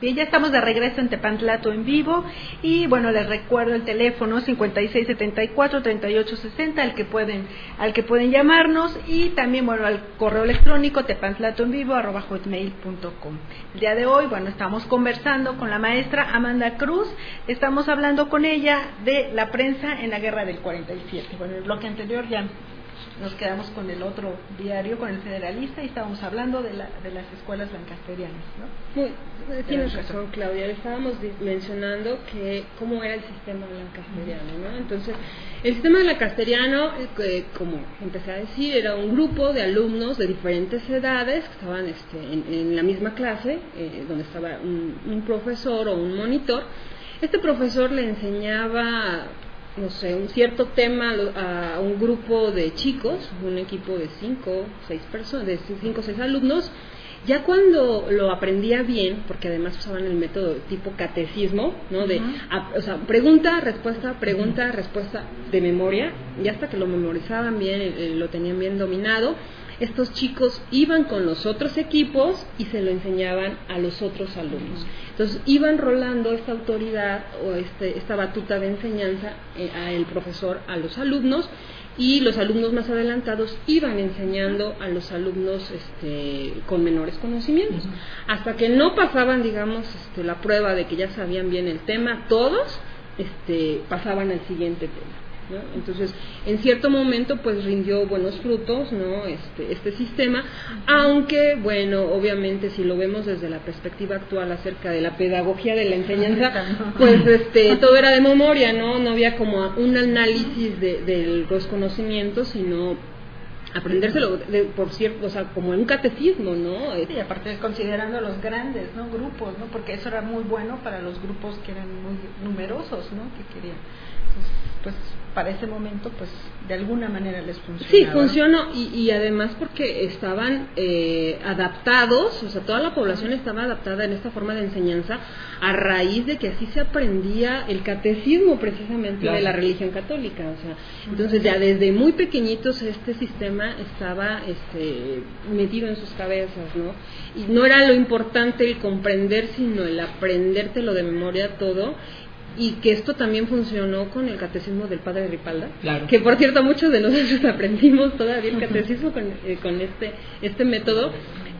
Bien, ya estamos de regreso en Tepantlato en vivo y bueno, les recuerdo el teléfono 5674-3860 al que pueden llamarnos, y también bueno al correo electrónico tepantlatoenvivo@hotmail.com. El día de hoy, bueno, estamos conversando con la maestra Amanda Cruz, estamos hablando con ella de la prensa en la Guerra del 47. Bueno, en el bloque anterior ya nos quedamos con el otro diario, con el Federalista, y estábamos hablando de las escuelas lancasterianas, ¿no? Tienes razón, Claudia. Estábamos mencionando que cómo era el sistema lancasteriano, ¿no? Entonces, el sistema lancasteriano, como empecé a decir, era un grupo de alumnos de diferentes edades que estaban en la misma clase, donde estaba un profesor o un monitor. Este profesor le enseñaba, no sé, un cierto tema a un grupo de chicos, un equipo de 5 o 6 personas, de 5 o 6 alumnos. Ya cuando lo aprendía bien, porque además usaban el método tipo catecismo, ¿no? Pregunta, respuesta de memoria, y hasta que lo memorizaban bien, lo tenían bien dominado, estos chicos iban con los otros equipos y se lo enseñaban a los otros alumnos. Entonces iban rolando esta autoridad o esta batuta de enseñanza el profesor a los alumnos, y los alumnos más adelantados iban enseñando a los alumnos con menores conocimientos, hasta que no pasaban, digamos, la prueba de que ya sabían bien el tema, todos pasaban al siguiente tema, ¿no? Entonces, en cierto momento, pues rindió buenos frutos, ¿no? Este sistema, aunque, bueno, obviamente, si lo vemos desde la perspectiva actual acerca de la pedagogía de la enseñanza, pues todo era de memoria, ¿no? No había como un análisis de los conocimientos, sino aprendérselo por cierto, o sea, como en un catecismo, ¿no? Sí, aparte considerando los grandes, ¿no? Grupos, ¿no? Porque eso era muy bueno para los grupos que eran muy numerosos, ¿no? Que querían. Entonces, pues para ese momento, pues de alguna manera les funcionó. Sí, funcionó, y además porque estaban adaptados, o sea, toda la población estaba adaptada en esta forma de enseñanza a raíz de que así se aprendía el catecismo precisamente de la religión católica, o sea, entonces ya desde muy pequeñitos este sistema estaba metido en sus cabezas, ¿no? Y no era lo importante el comprender, sino el aprendértelo de memoria todo. Y que esto también funcionó con el catecismo del padre Ripalda, claro, que por cierto muchos de nosotros aprendimos todavía el catecismo con este método,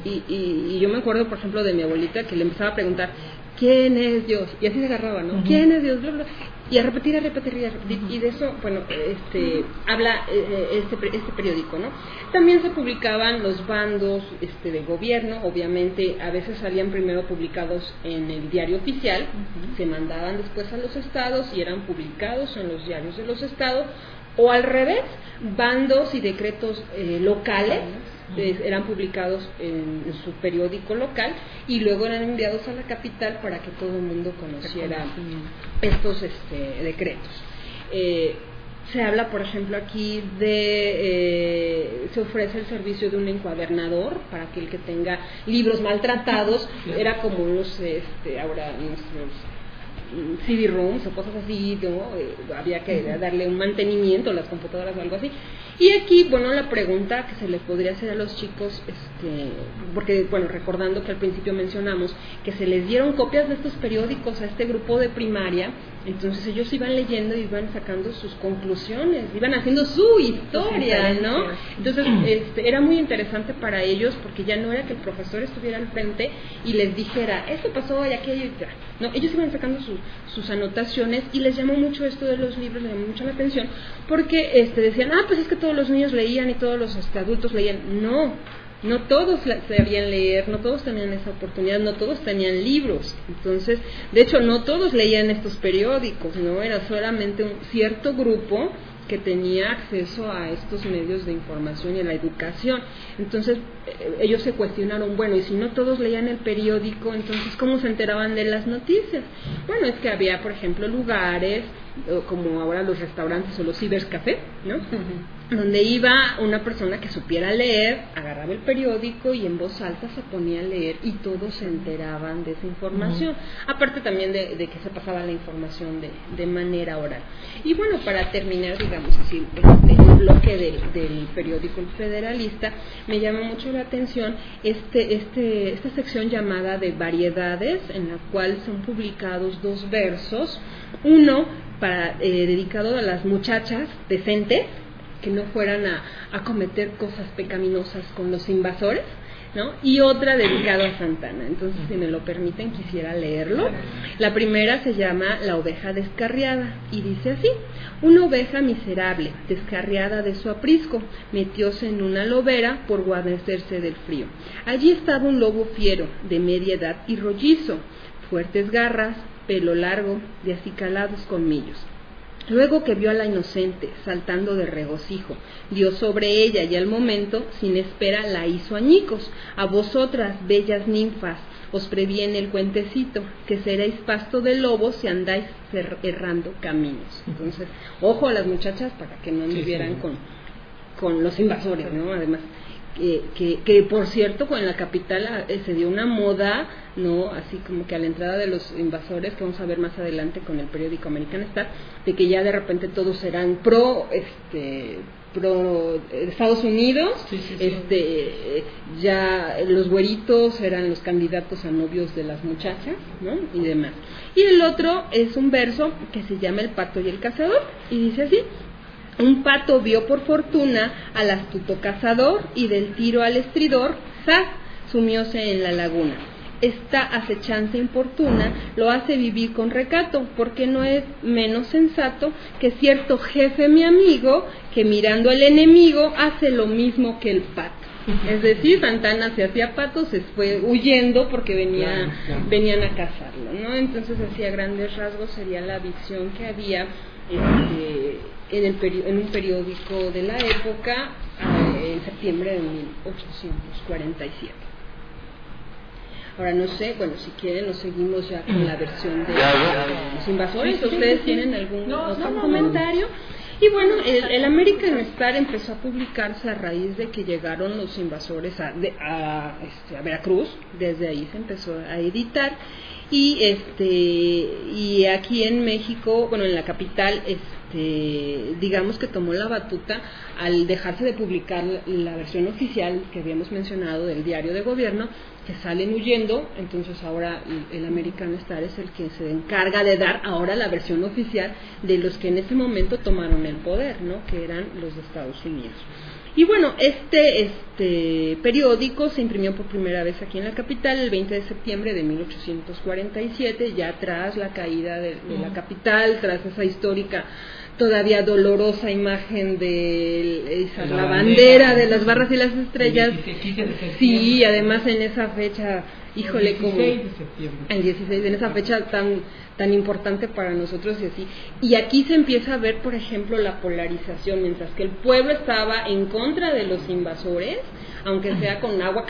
y yo me acuerdo, por ejemplo, de mi abuelita, que le empezaba a preguntar ¿quién es Dios? Y así se agarraba, ¿no? ¿Quién es Dios? Bla, bla. Y a repetir, y de eso, bueno, habla este periódico, ¿no? También se publicaban los bandos de gobierno, obviamente a veces salían primero publicados en el diario oficial, se mandaban después a los estados y eran publicados en los diarios de los estados, o al revés, bandos y decretos locales eran publicados en su periódico local y luego eran enviados a la capital para que todo el mundo conociera estos decretos. Se habla, por ejemplo, aquí se ofrece el servicio de un encuadernador para aquel que tenga libros maltratados, era como ahora nuestros CD-ROMs o cosas así, ¿no? Había que darle un mantenimiento a las computadoras o algo así. Y aquí, bueno, la pregunta que se les podría hacer a los chicos, porque, bueno, recordando que al principio mencionamos que se les dieron copias de estos periódicos a este grupo de primaria, entonces ellos iban leyendo y iban sacando sus conclusiones, iban haciendo su historia, ¿no? Entonces, era muy interesante para ellos, porque ya no era que el profesor estuviera al frente y les dijera, esto pasó y aquello y ya, ¿no? Ellos iban sacando sus anotaciones, y les llamó mucho esto de los libros, les llamó mucho la atención, porque decían, pues es que todos los niños leían y todos los adultos leían. No todos sabían leer, no todos tenían esa oportunidad, no todos tenían libros. Entonces, de hecho, no todos leían estos periódicos, no era solamente un cierto grupo que tenía acceso a estos medios de información y a la educación. Entonces, ellos se cuestionaron, bueno, y si no todos leían el periódico, entonces, ¿cómo se enteraban de las noticias? Bueno, es que había, por ejemplo, lugares, como ahora los restaurantes o los cibercafé, ¿no? Donde iba una persona que supiera leer, agarraba el periódico y en voz alta se ponía a leer, y todos se enteraban de esa información, aparte también de que se pasaba la información de manera oral. Y bueno, para terminar, digamos así, bloque del periódico El Federalista, me llama mucho la atención esta sección llamada de variedades, en la cual son publicados 2 versos, uno dedicado a las muchachas decentes, que no fueran a cometer cosas pecaminosas con los invasores, ¿no? Y otra dedicada a Santana. Entonces, si me lo permiten, quisiera leerlo. La primera se llama La oveja descarriada y dice así: una oveja miserable, descarriada de su aprisco, metióse en una lobera por guarecerse del frío. Allí estaba un lobo fiero, de media edad y rollizo, fuertes garras, pelo largo, de acicalados colmillos. Luego que vio a la inocente, saltando de regocijo, dio sobre ella y al momento, sin espera, la hizo añicos. A vosotras, bellas ninfas, os previene el cuentecito, que seréis pasto de lobos si andáis errando caminos. Entonces, ojo a las muchachas para que no anduvieran con los invasores, ¿no? Además, que por cierto, en la capital se dio una moda, no, así como que a la entrada de los invasores, que vamos a ver más adelante con el periódico American Star, de que ya de repente todos eran pro Estados Unidos, ya los güeritos eran los candidatos a novios de las muchachas, ¿no? Y demás. Y el otro es un verso que se llama El pato y el cazador, y dice así: un pato vio por fortuna al astuto cazador, y del tiro al estridor, ¡zas!, sumióse en la laguna. Esta acechanza importuna lo hace vivir con recato, porque no es menos sensato que cierto jefe mi amigo, que mirando al enemigo hace lo mismo que el pato. Es decir, Santana se hacía pato, se fue huyendo porque venían a cazarlo, ¿no? Entonces, así a grandes rasgos sería la visión que había en un periódico de la época, en septiembre de 1847. Ahora no sé, bueno, si quieren nos seguimos ya con la versión de los invasores. ¿Ustedes tienen algún otro comentario? Y bueno, el American Star empezó a publicarse a raíz de que llegaron los invasores a Veracruz. Desde ahí se empezó a editar. Y aquí en México, bueno, en la capital, digamos que tomó la batuta al dejarse de publicar la versión oficial que habíamos mencionado del diario de gobierno, que salen huyendo. Entonces ahora el American Star es el que se encarga de dar ahora la versión oficial de los que en ese momento tomaron el poder, ¿no? Que eran los de Estados Unidos. Y bueno, este periódico se imprimió por primera vez aquí en la capital el 20 de septiembre de 1847, ya tras la caída de la capital, tras esa histórica, todavía dolorosa imagen de la bandera de las barras y las estrellas. Sí, además en esa fecha, híjole, como el 16, en esa fecha tan importante para nosotros y así. Y aquí se empieza a ver, por ejemplo, la polarización, mientras que el pueblo estaba en contra de los invasores, aunque sea con agua